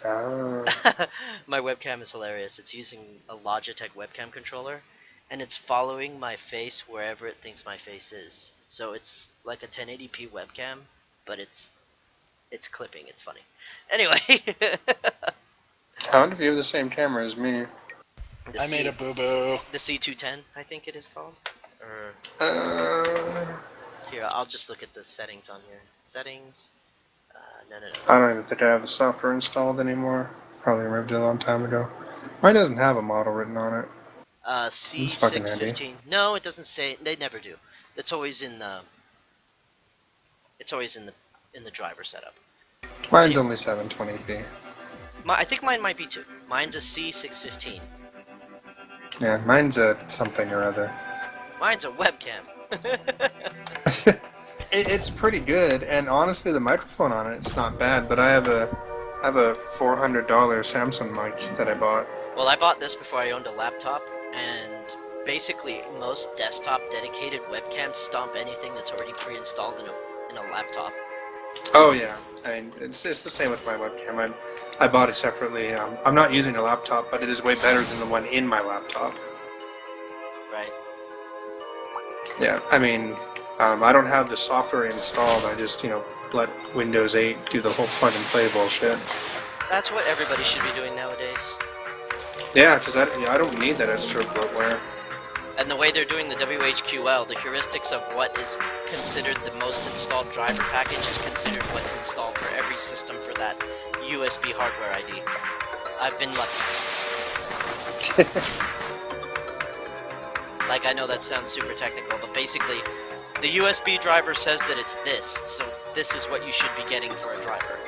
Oh. My webcam is hilarious. It's using a Logitech webcam controller, and it's following my face wherever it thinks my face is. So it's like a 1080p webcam, but it's clipping. It's funny. Anyway, I wonder if you have the same camera as me. the I made a boo-boo. the C210, I think it is called. Or Uh, here, I'll just look at the settings on here. Settings. No. I don't even think I have the software installed anymore. Probably removed it a long time ago. Mine doesn't have a model written on it. It's fucking handy. C615. No, it doesn't say. They never do. It's always in the. It's always in the driver setup. Mine's Anyway, only 720p. I think mine might be too. Mine's a C615. Yeah, mine's a something or other. Mine's a webcam. It's pretty good, and honestly, the microphone on it's not bad. But I have a $400 Samsung mic that I bought. Well, I bought this before I owned a laptop, and basically most desktop dedicated webcams stomp anything that's already pre-installed in a laptop. Oh yeah, I mean, it's the same with my webcam. I bought it separately. I'm not using a laptop, but it is way better than the one in my laptop. Right. Yeah, I mean, I don't have the software installed. I just, let Windows 8 do the whole plug-and-play bullshit. That's what everybody should be doing nowadays. Yeah, because I don't need that extra bloatware. And the way they're doing the WHQL, the heuristics of what is considered the most installed driver package is considered what's installed for every system for that USB hardware ID. I've been lucky. Like, I know that sounds super technical, but basically, the USB driver says that it's this, so this is what you should be getting for a driver.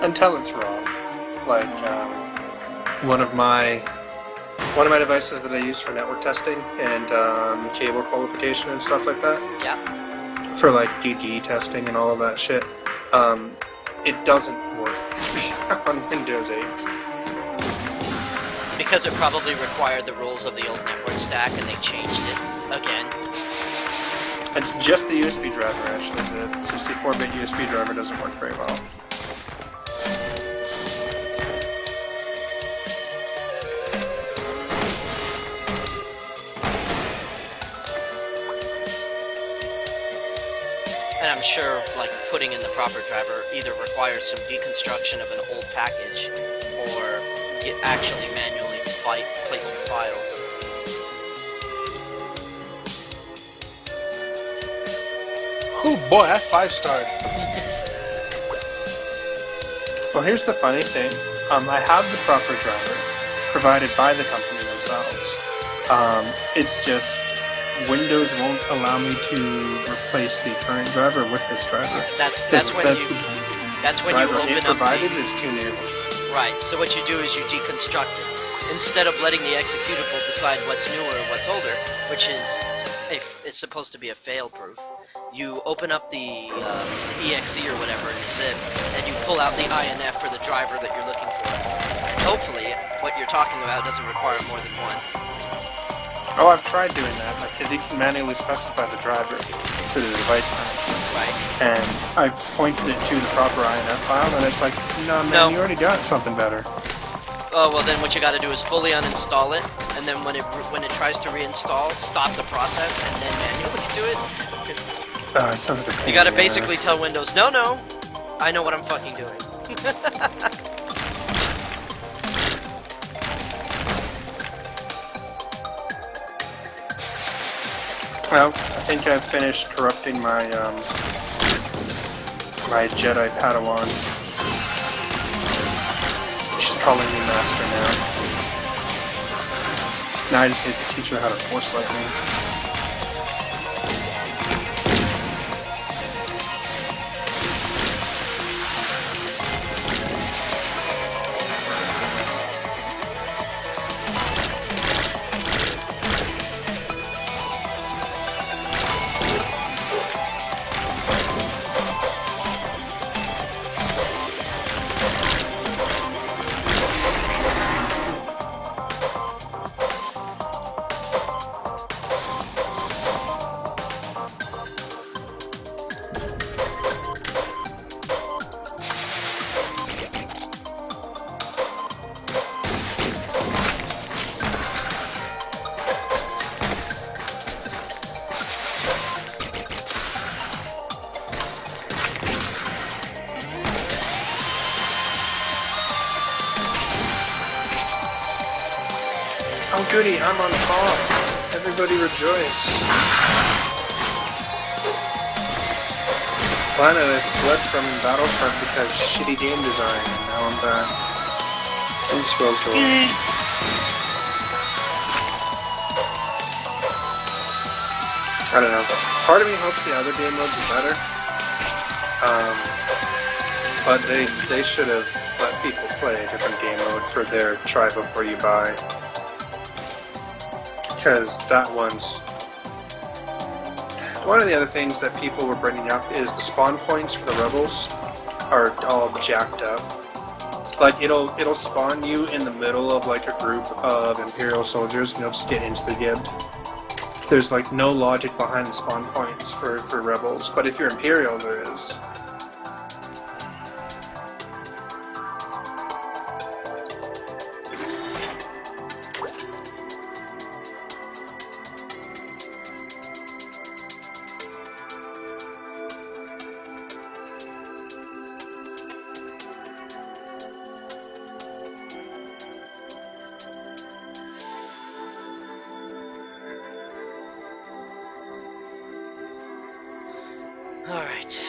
Until it's wrong. Like, one of my devices that I use for network testing and cable qualification and stuff like that. Yeah. For like DD testing and all of that shit. It doesn't work on Windows 8. Because it probably required the rules of the old network stack and they changed it again. It's just the USB driver, actually. The 64-bit USB driver doesn't work very well. And I'm sure, like, putting in the proper driver either requires some deconstruction of an old package or actually manually placing files. Oh boy, I 5-starred. Well, here's the funny thing. I have the proper driver provided by the company themselves. It's just Windows won't allow me to replace the current driver with this driver. That's when you open up provided is too new. Right. So what you do is you deconstruct it instead of letting the executable decide what's newer and what's older, which is it's supposed to be a fail-proof. You open up the exe or whatever in the zip, and you pull out the INF for the driver that you're looking for. And hopefully, what you're talking about doesn't require more than one. Oh, I've tried doing that, because you can manually specify the driver through the device manager. Right. And I pointed it to the proper INF file, and it's like, no, man, you already got something better. Oh, well then what you gotta do is fully uninstall it, and then when it tries to reinstall, stop the process, and then manually do it. It sounds like a pain You gotta in the basically ass. tell Windows, no, I know what I'm fucking doing. Well, I think I've finished corrupting my my Jedi Padawan. She's calling me master now. Now I just need to teach her how to force lightning. goody, I'm on top. Everybody rejoice. Planet, I fled from Battle Park because shitty game design, and now I'm back. In Swelltor. I don't know. Part of me hopes the other game modes are better. But they should have let people play a different game mode for their try before you buy. Because that one's... One of the other things that people were bringing up is the spawn points for the rebels are all jacked up. Like, it'll spawn you in the middle of like a group of Imperial soldiers and you'll just get instagibbed. There's like no logic behind the spawn points for rebels, but if you're Imperial, there is. Alright.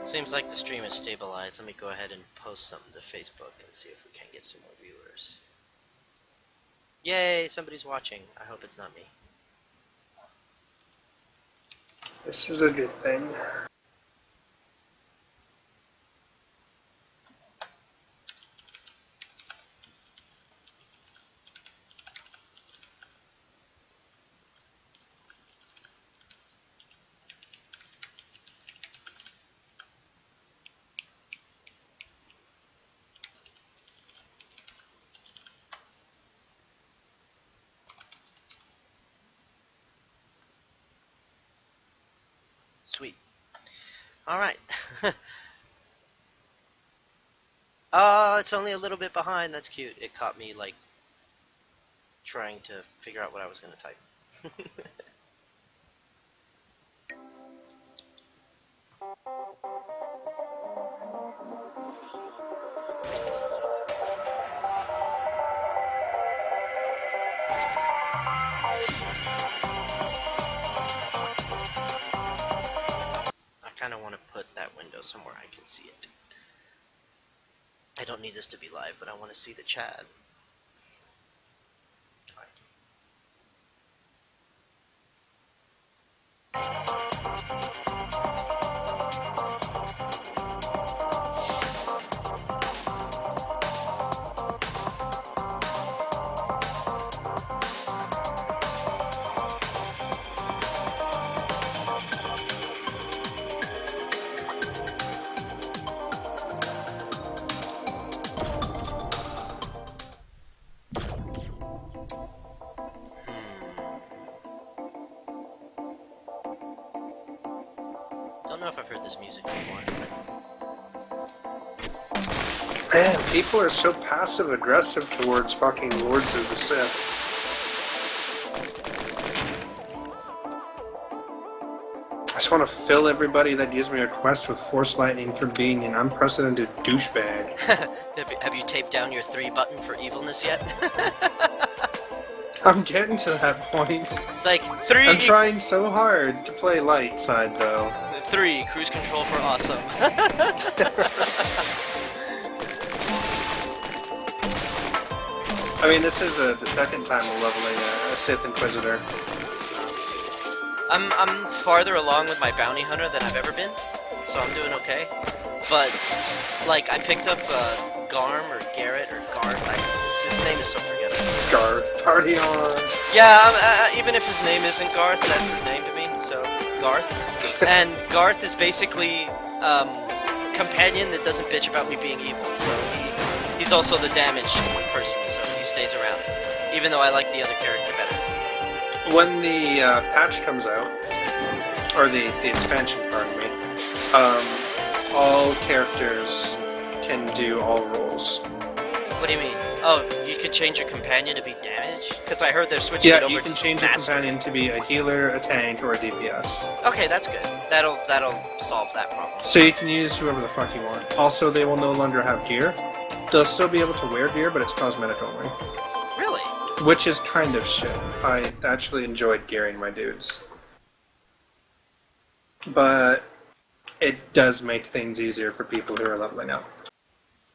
Seems like the stream is stabilized. Let me go ahead and post something to Facebook and see if we can get some more viewers. Yay, somebody's watching. I hope it's not me. This is a good thing. Sweet. Alright. Oh, it's only a little bit behind. That's cute. It caught me, like, trying to figure out what I was going to type. I kind of want to put that window somewhere I can see it. I don't need this to be live, but I want to see the chat. Don't know if I've heard this music before. Man, people are so passive-aggressive towards fucking Lords of the Sith. I just want to fill everybody that gives me a quest with Force Lightning for being an unprecedented douchebag. Have you taped down your 3 button for evilness yet? I'm getting to that point. It's like 3. I'm trying so hard to play light side, though. 3, cruise control for awesome. I mean, this is the second time we're leveling a Sith Inquisitor. I'm farther along with my bounty hunter than I've ever been, so I'm doing okay. But, like, I picked up Garm or Garrett or Garth. His name is so forgettable. Garth, party on! Yeah, even if his name isn't Garth, that's his name to me, so Garth. And Garth is basically companion that doesn't bitch about me being evil, so he's also the damaged person, so he stays around. Even though I like the other character better. When the patch comes out, or the expansion, pardon me, all characters can do all roles. What do you mean? Oh, you can change your companion to be damaged? Because I heard they're switching it over to you can change your companion to be a healer, a tank, or a DPS. Okay, that's good. That'll solve that problem. So you can use whoever the fuck you want. Also, they will no longer have gear. They'll still be able to wear gear, but it's cosmetic only. Really? Which is kind of shit. I actually enjoyed gearing my dudes. But it does make things easier for people who are leveling up.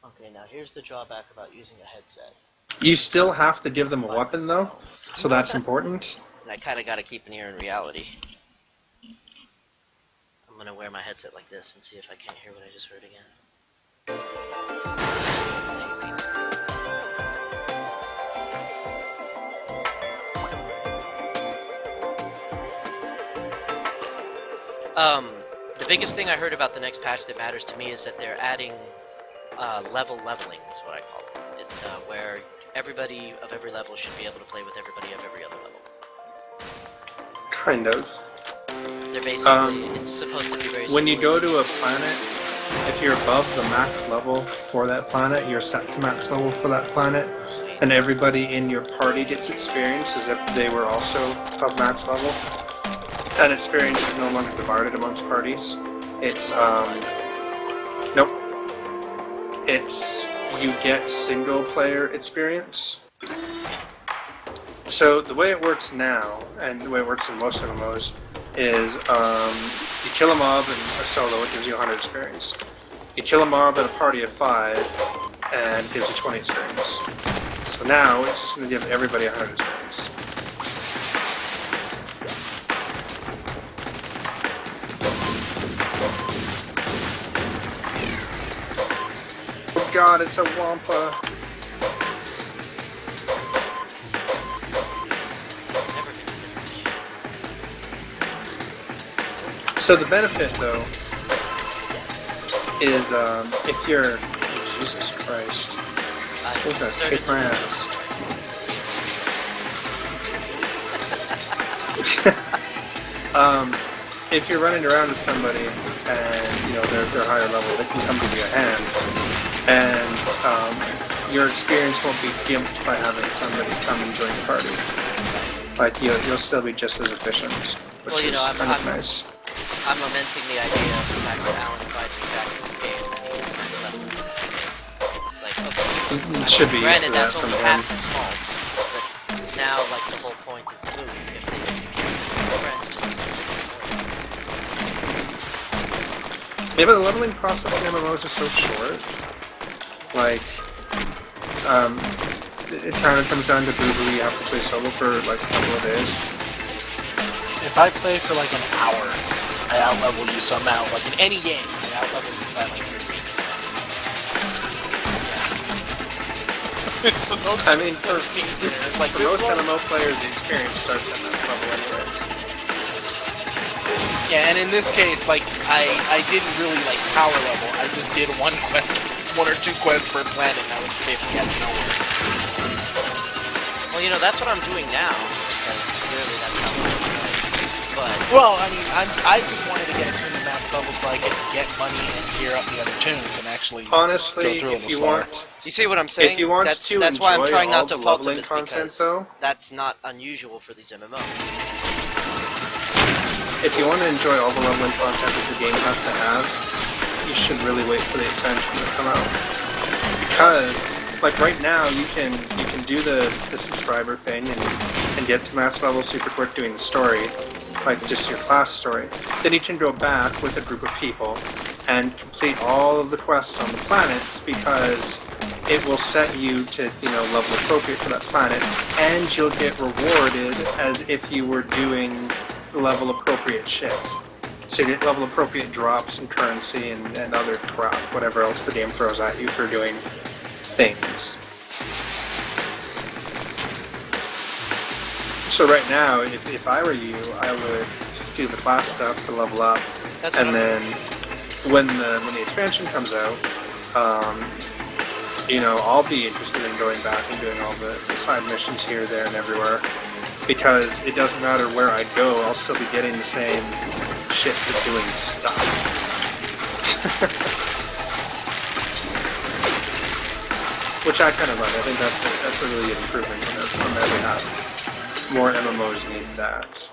Okay, now here's the drawback about using a headset. You still have to give them a By weapon, though, myself. so that's important. And I kind of got to keep an ear in reality. I'm going to wear my headset like this and see if I can't hear what I just heard again. The biggest thing I heard about the next patch that matters to me is that they're adding leveling, is what I call it. It's where everybody of every level should be able to play with everybody of every other level. Kind of. They're basically, it's supposed to be very When you go similar. to a planet, if you're above the max level for that planet, you're set to max level for that planet, Sweet. and everybody in your party gets experience as if they were also of max level. And experience is no longer divided amongst parties. It's, nope. It's, you get single player experience. So the way it works now, and the way it works in most MMOs, is you kill a mob in a solo, it gives you 100 experience. You kill a mob in a party of 5, and it gives you 20 experience. So now it's just going to give everybody 100 experience. Oh god, it's a Wampa! Never gonna finish. So the benefit, though, is if you're... Oh, Jesus Christ. This thing's gonna kick my ass. If you're running around with somebody and, you know, they're higher level, they can come give you a hand. And your experience won't be gimped by having somebody come and join the party. Like, you'll still be just as efficient, which Well, you is know, kind of nice. I'm lamenting the idea of the fact that Alan invites me back to this game and then he gets messed up with it. Like, okay. It should be used Granted, to that that's from only him. half his fault, but now, like, the whole point is moot if they can't be friends just because Yeah, but the leveling process in MMOs is so short. Like, it kind of comes down to boo-boo. You have to play solo for like a couple of days. If I play for like an hour, I outlevel you somehow. Like in any game, I outlevel you by like 3 weeks. So no, I mean, for like For this most one, MMO players, the experience starts at max level anyways. yeah, and in this case, like I didn't really like power level. I just did one or two quests per planet, and I was 50 out of nowhere. Well, you know, that's what I'm doing now, because clearly that's how I'm doing. But, Well, I mean, I just wanted to get it to the max level so I could get money and gear up the other tunes and actually Honestly, go through a if little you slower. want, you see what I'm saying? if you want that's, to that's why I'm enjoy trying all not to the fault them, leveling is content, because though, that's not unusual for these MMOs. if you want to enjoy all the leveling content that the game has to have, you should really wait for the expansion to come out. Because, like right now, you can do the subscriber thing and get to max level super quick doing the story, like just your class story. Then you can go back with a group of people and complete all of the quests on the planets, because it will set you to, you know, level appropriate for that planet, and you'll get rewarded as if you were doing level appropriate shit. So you get level appropriate drops and currency and other crap, whatever else the game throws at you for doing things. So right now, if I were you, I would just do the class stuff to level up, That's and what I'm then when the expansion comes out, you know, I'll be interested in going back and doing all the side missions here, there, and everywhere, because it doesn't matter where I go, I'll still be getting the same shit for doing stuff. Which I kind of love. I think that's a really good improvement on that behalf. More MMOs need that.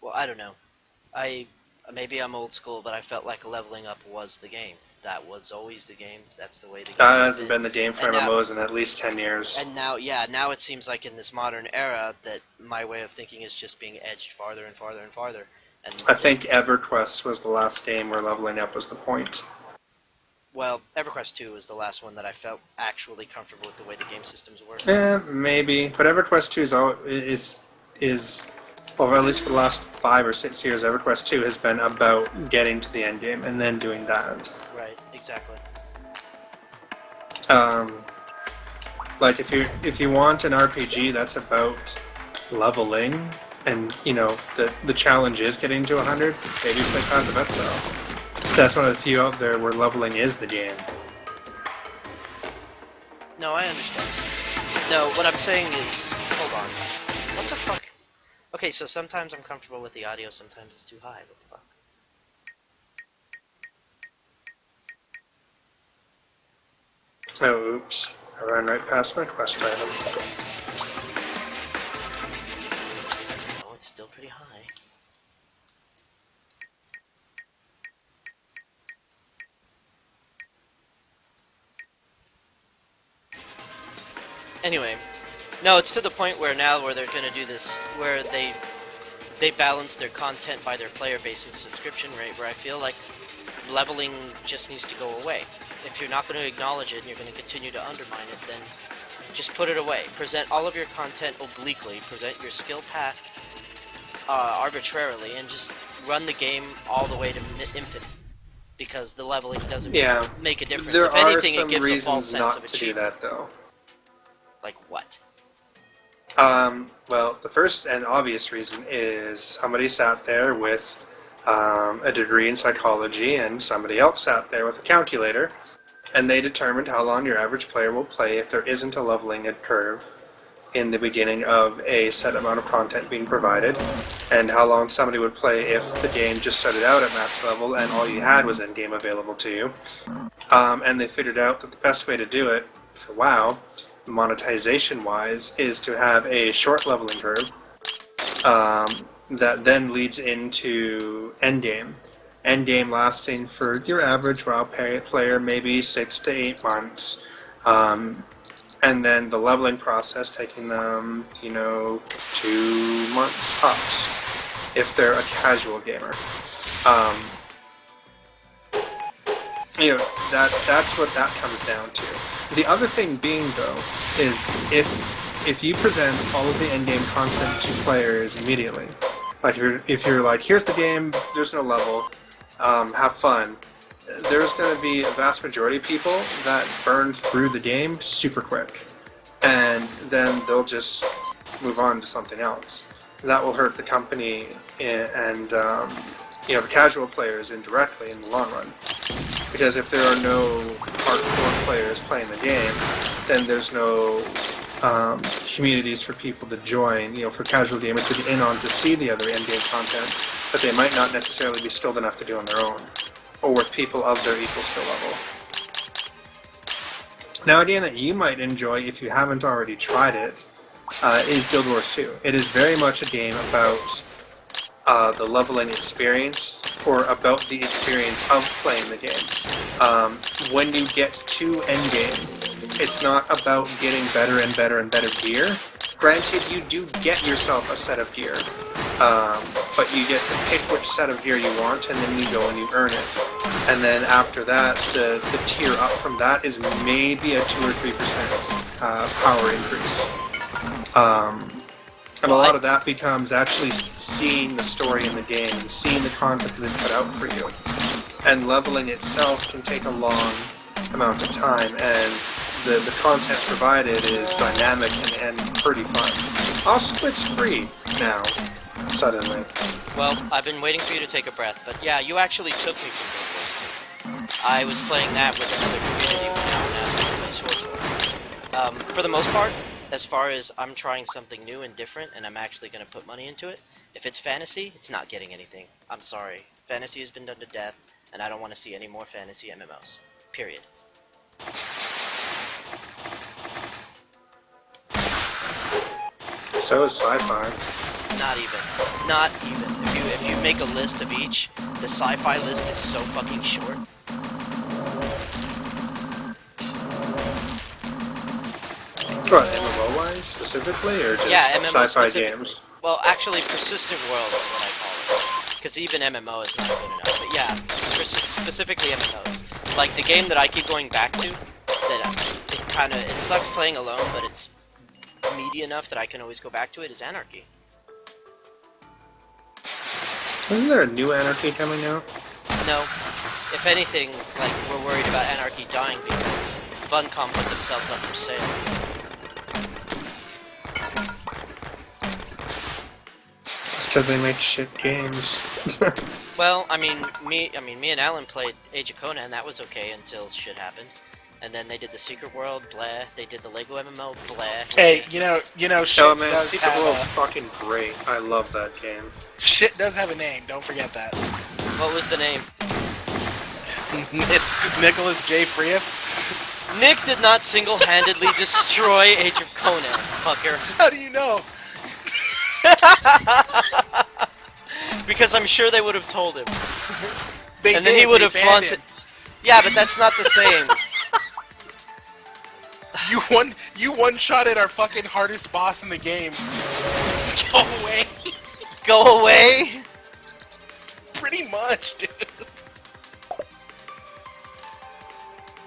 Well, I don't know. Maybe I'm old school, but I felt like leveling up was the game. that was always the game. That's the way the game That has hasn't been the game for And now- MMOs in at least 10 years. And now, now it seems like in this modern era that my way of thinking is just being edged farther and farther and farther. And I think EverQuest was the last game where leveling up was the point. Well, EverQuest 2 was the last one that I felt actually comfortable with the way the game systems work. Maybe, but EverQuest 2 is well, at least for the last 5 or 6 years, EverQuest 2 has been about getting to the end game and then doing that. Right, exactly. Like if you want an RPG that's about leveling, and you know the challenge is getting to 100, maybe play Path of Exile. That's one of the few out there where leveling is the game. No, I understand. No, what I'm saying is, hold on. What the fuck? Okay, so sometimes I'm comfortable with the audio, sometimes it's too high. What the fuck? Oh, oops. I ran right past my quest item. No, it's still pretty high. Anyway, no, it's to the point where now where they're going to do this, where they balance their content by their player base and subscription rate, where I feel like leveling just needs to go away. If you're not going to acknowledge it and you're going to continue to undermine it, then just put it away. Present all of your content obliquely, present your skill path arbitrarily, and just run the game all the way to infinite. Because the leveling doesn't make a difference. There if anything, are some it gives reasons a false sense not of to do achievement. that, though. Like what? Well, the first and obvious reason is somebody sat there with a degree in psychology and somebody else sat there with a calculator, and they determined how long your average player will play if there isn't a leveling curve in the beginning of a set amount of content being provided, and how long somebody would play if the game just started out at max level and all you had was in-game available to you. And they figured out that the best way to do it for WoW, monetization-wise, is to have a short leveling curve that then leads into endgame. Endgame lasting for your average WoW player maybe 6 to 8 months. And then the leveling process taking them, 2 months tops, if they're a casual gamer. That's what that comes down to. The other thing being, though, is if you present all of the endgame content to players immediately, like if you're like, here's the game, there's no level, have fun, there's going to be a vast majority of people that burn through the game super quick, and then they'll just move on to something else. That will hurt the company and the casual players indirectly in the long run. Because if there are no hardcore players playing the game, then there's no communities for people to join, for casual gamers to get in on to see the other endgame content that they might not necessarily be skilled enough to do on their own, or with people of their equal skill level. Now, a game that you might enjoy if you haven't already tried it is Guild Wars 2. It is very much a game about the leveling experience, or about the experience of playing the game. When you get to endgame, it's not about getting better and better and better gear. Granted, you do get yourself a set of gear, but you get to pick which set of gear you want, and then you go and you earn it. And then after that, the tier up from that is maybe a 2 or 3% power increase. And a lot of that becomes actually seeing the story in the game and seeing the content that they put out for you. And leveling itself can take a long amount of time, and the content provided is dynamic and pretty fun. Also, it's free now, suddenly. Well, I've been waiting for you to take a breath, but yeah, you actually took me from Guild Wars 2. I was playing that with another community when now and asked me to play Swordsword. For the most part, as far as I'm trying something new and different, and I'm actually going to put money into it, if it's fantasy, it's not getting anything. I'm sorry. Fantasy has been done to death, and I don't want to see any more fantasy MMOs. Period. So is sci-fi. Not even. Not even. If you make a list of each, the sci-fi list is so fucking short. What, MMO-wise specifically, or just Yeah, MMO sci-fi specifically. games? Well, actually, persistent world is what I call it. Because even MMO is not good enough. But yeah, specifically MMOs. Like the game that I keep going back to, that it sucks playing alone, but it's meaty enough that I can always go back to it, is Anarchy. Isn't there a new Anarchy coming out? No. If anything, like, we're worried about Anarchy dying because Funcom put themselves up for sale. It's because they make shit games. Well, me and Alan played Age of Conan, and that was okay until shit happened. And then they did the Secret World, blah. They did the Lego MMO, blah. Hey, you know, shit Oh man, does Secret have World's a, fucking great. I love that game. shit does have a name. Don't forget that. What was the name? Nicholas J. Frias. Nick did not single-handedly destroy Age of Conan, fucker. How do you know? Because I'm sure they would have told him. Then he would have flaunted. Yeah, but that's not the same. You one-shotted our fucking hardest boss in the game. Go away. Go away? Pretty much, dude.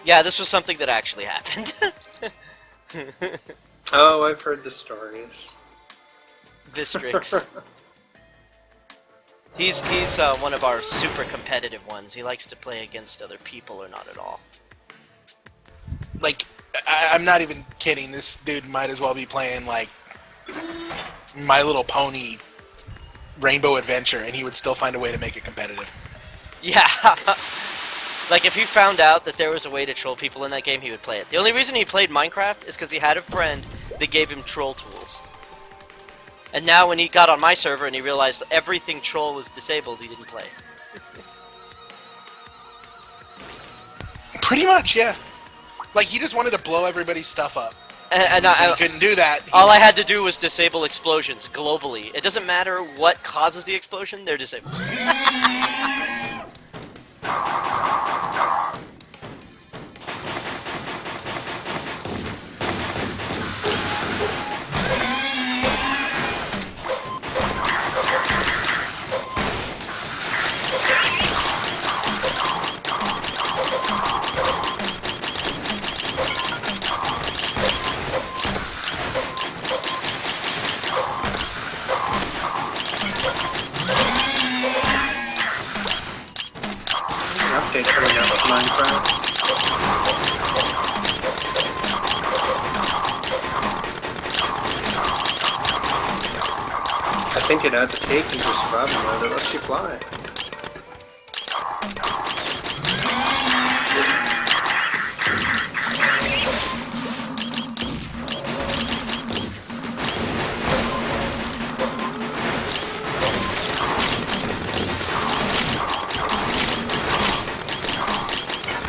Yeah, this was something that actually happened. Oh, I've heard the stories. Bistrix. He's one of our super competitive ones. He likes to play against other people or not at all. Like, I'm not even kidding. This dude might as well be playing, like, My Little Pony Rainbow Adventure, and he would still find a way to make it competitive. Yeah. Like, if he found out that there was a way to troll people in that game, he would play it. The only reason he played Minecraft is because he had a friend that gave him troll tools. And now when he got on my server and he realized everything troll was disabled, he didn't play. Pretty much, yeah. Like, he just wanted to blow everybody's stuff up. And he couldn't do that. All I had to do was disable explosions globally. It doesn't matter what causes the explosion, they're disabled. Update coming out with Minecraft. I think it adds a cake into survival mode that lets you fly.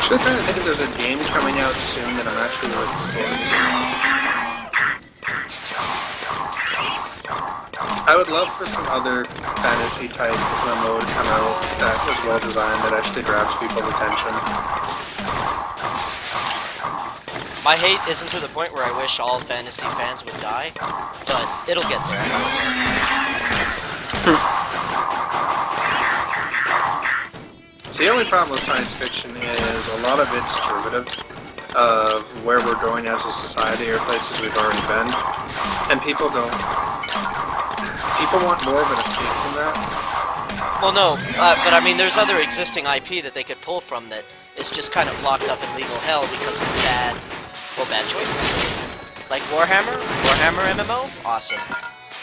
Actually, trying to think if there's a game coming out soon that I'm actually looking forward to. I would love for some other fantasy type MMO to come out that was well designed, that actually grabs people's attention. My hate isn't to the point where I wish all fantasy fans would die, but it'll get there. The only problem with science fiction is a lot of it's derivative of where we're going as a society or places we've already been, and people don't. People want more of an escape from that. Well, no, but I mean, there's other existing IP that they could pull from that is just kind of locked up in legal hell because of bad choices. Like Warhammer MMO, awesome.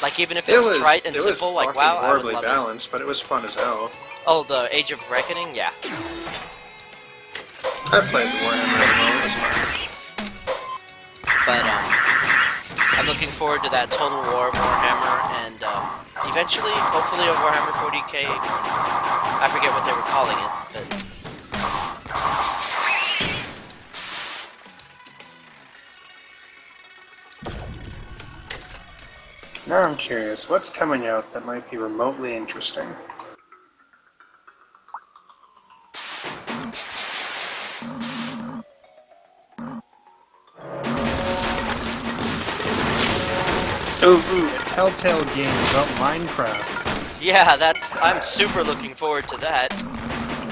Like even if it's trite and simple, like WoW, I would horribly love balanced, but it was fun as hell. it. Oh, the Age of Reckoning, yeah. I played the Warhammer MMO, it was fun. But I'm looking forward to that Total War Warhammer and eventually, hopefully, a Warhammer 40k. I forget what they were calling it, but. Now I'm curious, what's coming out that might be remotely interesting? Ooh, a Telltale game about Minecraft. Yeah, I'm super looking forward to that.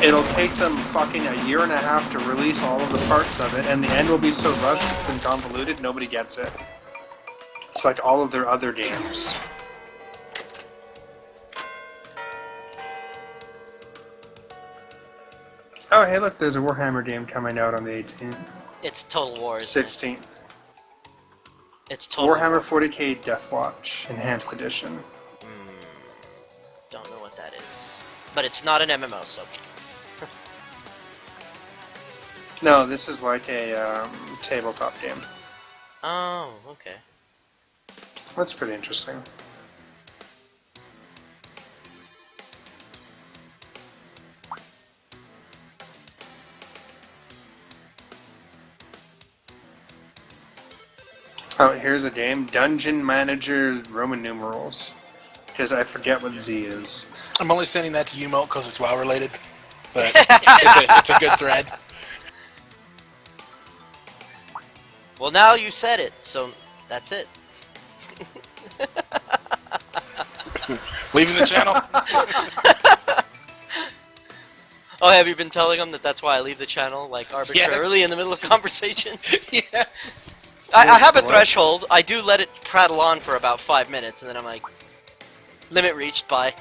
It'll take them fucking a year and a half to release all of the parts of it, and the end will be so rushed and convoluted, nobody gets it. It's like all of their other games. Oh, hey, look, there's a Warhammer game coming out on the 18th. It's Total War. 16th. It's Total Warhammer War. 40k Deathwatch, Enhanced Edition. Don't know what that is. But it's not an MMO, so... No, this is like a tabletop game. Oh, okay. That's pretty interesting. Oh, here's a game. Dungeon Manager Roman numerals. Because I forget what Z is. I'm only sending that to you, Mo, because it's WoW related. But it's a good thread. Well, now you said it, so that's it. Leaving the channel? Oh, have you been telling them that that's why I leave the channel, like, arbitrarily Yes. in the middle of conversations? Yes. I have a threshold. I do let it prattle on for about 5 minutes, and then I'm like, limit reached, bye.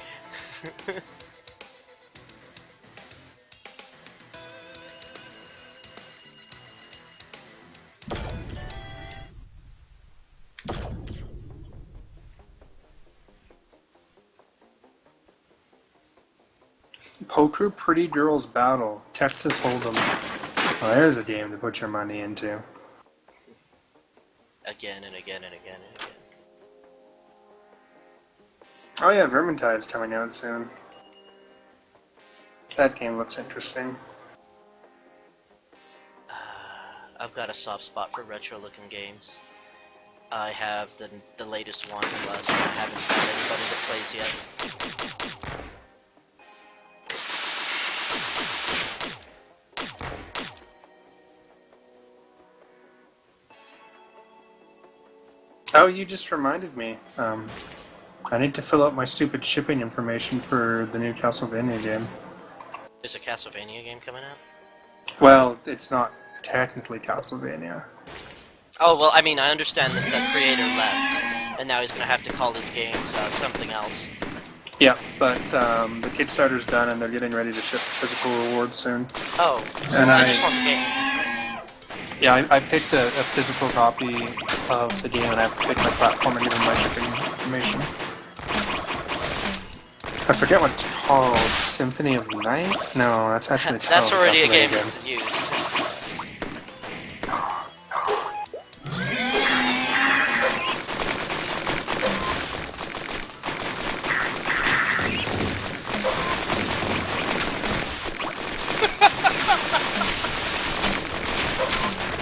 Poker Pretty Girls Battle. Texas Hold'em. Well, there's a game to put your money into. Again and again and again and again. Oh yeah, Vermintide's coming out soon. That game looks interesting. I've got a soft spot for retro-looking games. I have the latest Wanderlust, and I haven't found anybody that plays yet. Oh, you just reminded me. I need to fill out my stupid shipping information for the new Castlevania game. There's a Castlevania game coming out? Well, it's not technically Castlevania. Oh, well, I mean, I understand that the creator left, and now he's gonna have to call his games something else. Yeah, but the Kickstarter's done and they're getting ready to ship physical rewards soon. Oh, And I just want the game. Yeah, I picked a physical copy of the game and I have to pick my platform and give them my shipping information. I forget what it's called. Symphony of Night? No, that's actually a That's already a game game. that's used.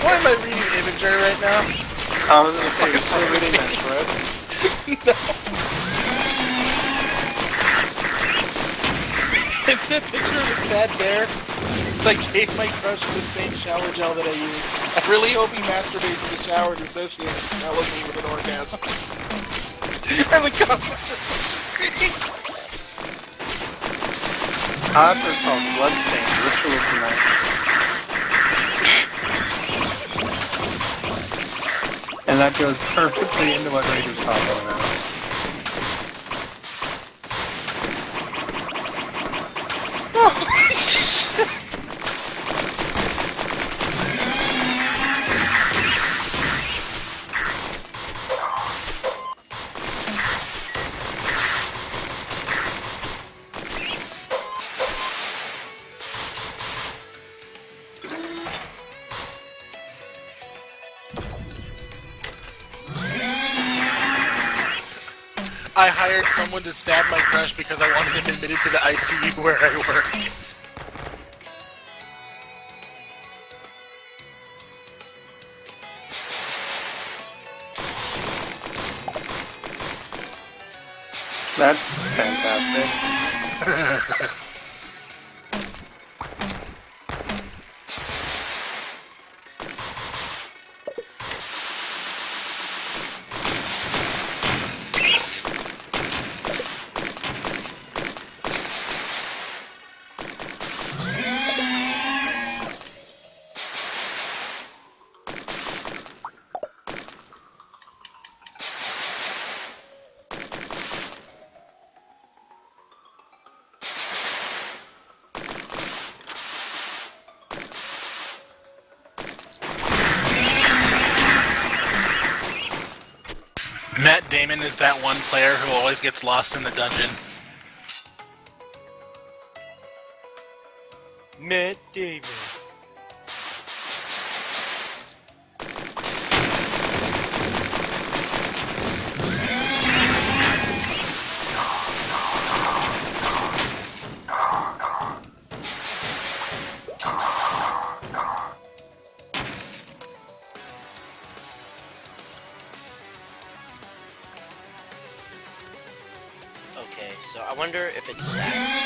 Why am I reading imagery right now? I was gonna say, you're still reading that thread? It's a picture of a sad bear since I gave my crush the same shower gel that I used. I really hope he masturbates in the shower and associates the smell of me with an orgasm. And the comments are great. That's what it's called. Bloodstained. Ritual of the Night. And that goes perfectly into what Ray was talking about. I hired someone to stab my crush because I wanted him admitted to the ICU where I work. That's fantastic. Damon is that one player who always gets lost in the dungeon. Matt Damon. Okay, so I wonder if it's stacked.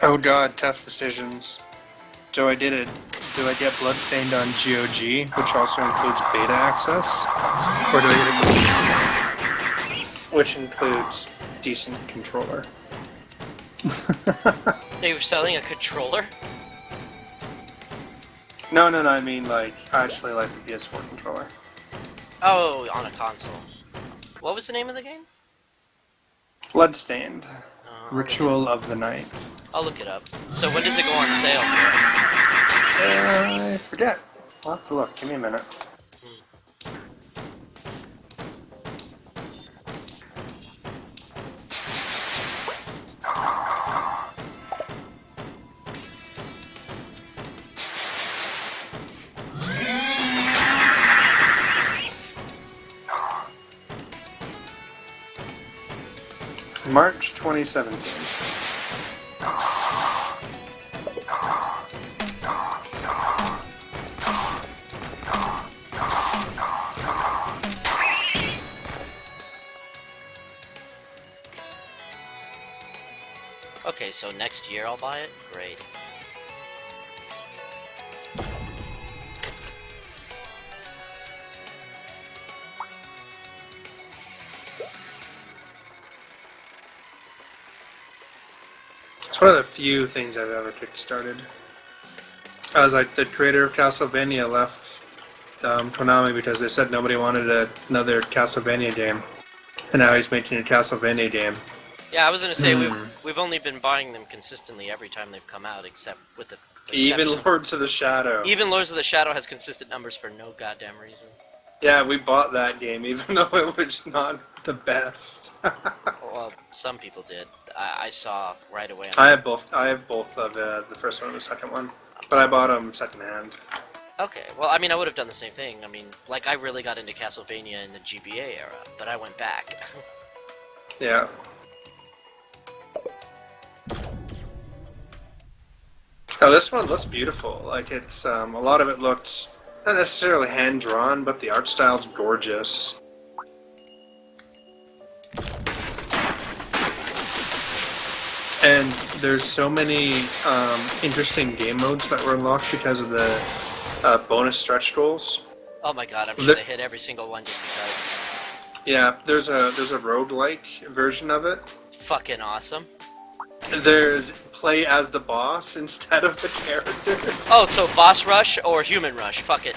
Oh god, tough decisions. Do I get Bloodstained on GOG, which also includes beta access? Or do I get it which includes decent controller? They were selling a controller? No, I mean like, actually like the PS4 controller. Oh, on a console. What was the name of the game? Bloodstained. Oh, Ritual of the Night. I'll look it up. So when does it go on sale? I forget. I'll have to look. Give me a minute. March 2017. Okay, so next year I'll buy it? Great. It's one of the few things I've ever kickstarted. I was like, the creator of Castlevania left Konami because they said nobody wanted another Castlevania game. And now he's making a Castlevania game. Yeah, I was gonna say we've only been buying them consistently every time they've come out, except with the Even Lords of the Shadow. Even Lords of the Shadow has consistent numbers for no goddamn reason. Yeah, we bought that game, even though it was not the best. Well, some people did. I saw right away. I have both of the first one and the second one, but I bought them secondhand. Okay, well, I mean, I would have done the same thing. I mean, like, I really got into Castlevania in the GBA era, but I went back. Yeah. Oh, this one looks beautiful. Like, it's, a lot of it looks not necessarily hand-drawn, but the art style's gorgeous. And there's so many interesting game modes that were unlocked because of the bonus stretch goals. Oh my god, I'm sure they hit every single one just because. Yeah, there's a roguelike version of it. Fucking awesome. There's play as the boss instead of the characters. Oh, so boss rush or human rush? Fuck it.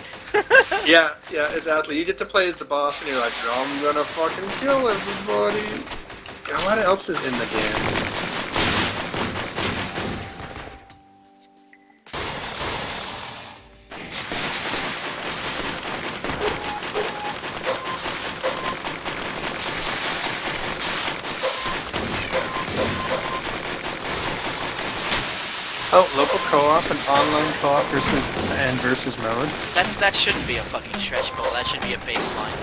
Yeah, exactly. You get to play as the boss and you're like, I'm gonna fucking kill everybody. You know, what else is in the game? Oh, local co-op and online co-op versus mode. That shouldn't be a fucking stretch goal. That should be a baseline.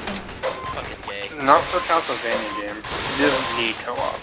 Fucking gay. Not for a Castlevania game. It doesn't need co-op.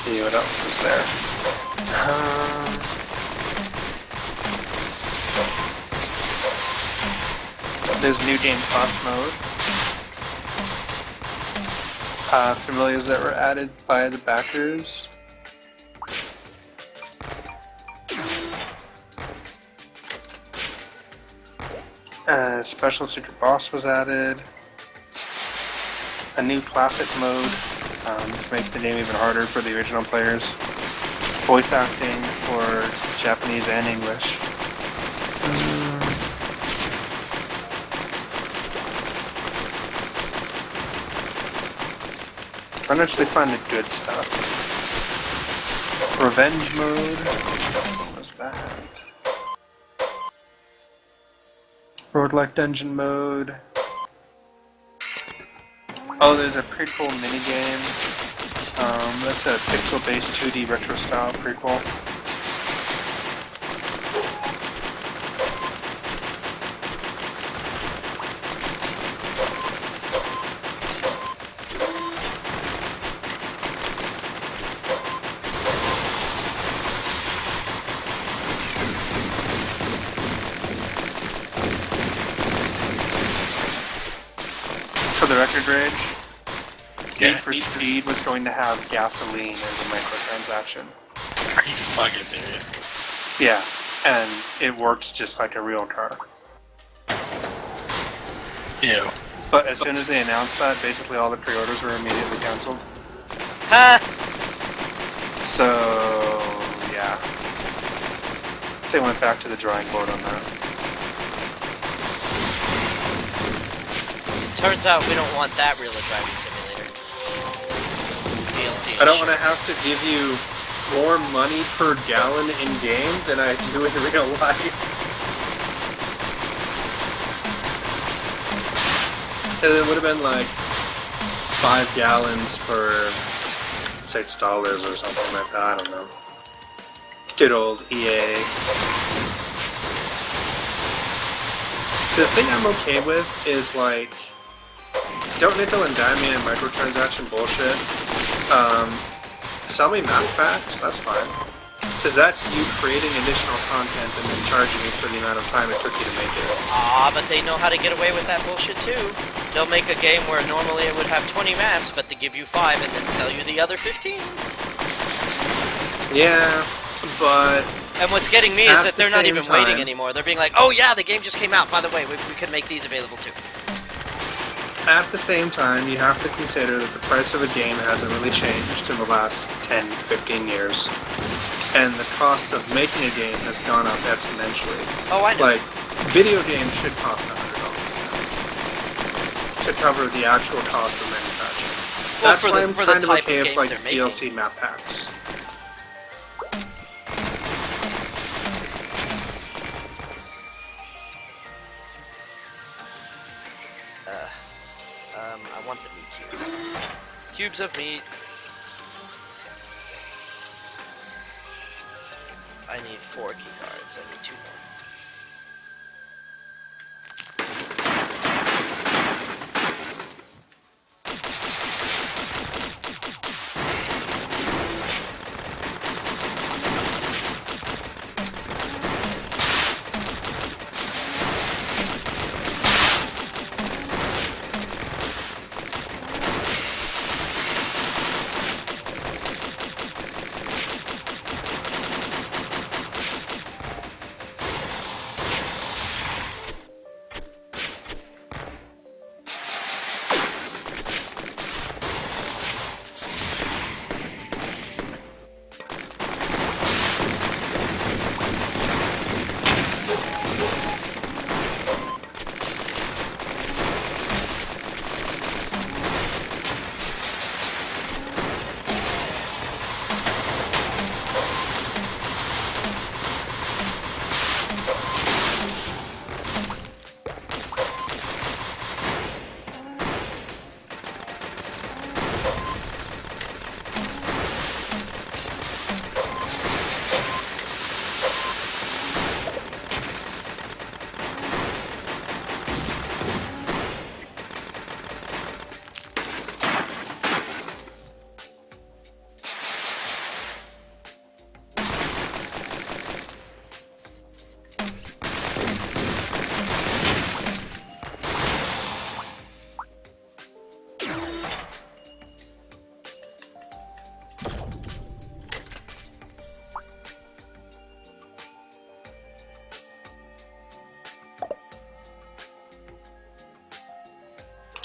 see what else is there. There's New Game Plus mode. Familiars that were added by the backers. Special Secret Boss was added. A new Classic mode to make the game even harder for the original players. Voice acting for Japanese and English. Trying to actually find the good stuff. Revenge mode. What was that? Roguelike dungeon mode. Oh, there's a prequel minigame. That's a pixel-based 2D retro-style prequel. For the record, Rage, Need for Speed was going to have gasoline as a microtransaction. Are you fucking serious? Yeah, and it works just like a real car. Ew. But as soon as they announced that, basically all the pre-orders were immediately cancelled. Ha! So, yeah. They went back to the drawing board on that. Turns out we don't want that real driving simulator. DLC. I don't want to have to give you more money per gallon in game than I do in real life. And it would have been like 5 gallons for $6 or something like that. I don't know. Good old EA. So the thing I'm okay with is like, don't nickel and dime me in microtransaction bullshit. Sell me map packs, that's fine. Because that's you creating additional content and then charging you for the amount of time it took you to make it. Ah, but they know how to get away with that bullshit too. They'll make a game where normally it would have 20 maps, but they give you 5 and then sell you the other 15. Yeah, but... And what's getting me is that they're not same even waiting time- anymore. They're being like, oh yeah, the game just came out. By the way, we could make these available too. At the same time, you have to consider that the price of a game hasn't really changed in the last 10, 15 years. And the cost of making a game has gone up exponentially. Oh, I know. Like, video games should cost $100 to cover the actual cost of manufacturing. Well, That's why I'm for the kind of type of okay with games like they're making. DLC map packs. I want the meat cube. Cubes of meat. I need 4 key cards. I need 2 more.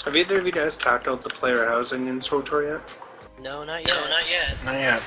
Have either of you guys tackled the player housing in SWTOR yet? No, not yet. No, not yet. Not yet.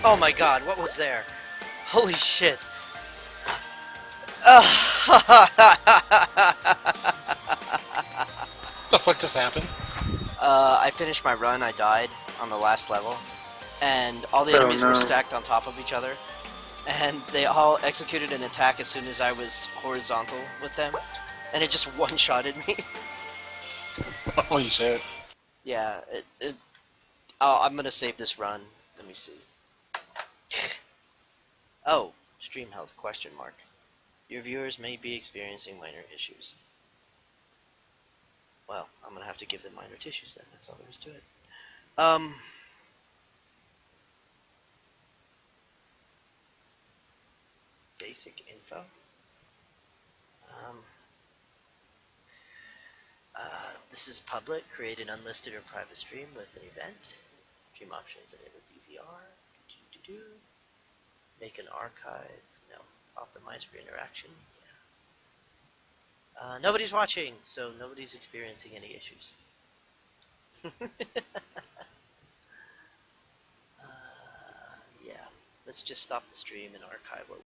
Oh my god, what was there? Holy shit. Uh, What the fuck just happened? I finished my run, I died on the last level, and all the enemies were stacked on top of each other, and they all executed an attack as soon as I was horizontal with them, and it just one-shotted me. Holy shit. Yeah, I'm gonna save this run. Let me see. Oh, stream health, question mark. Your viewers may be experiencing minor issues. Well, I'm gonna have to give them minor tissues then, that's all there is to it. Basic info. This is public. Create an unlisted or private stream with an event. Stream options enable DVR. Make an archive. No. Optimize for interaction. Yeah. Nobody's watching, so nobody's experiencing any issues. Yeah. Let's just stop the stream and archive what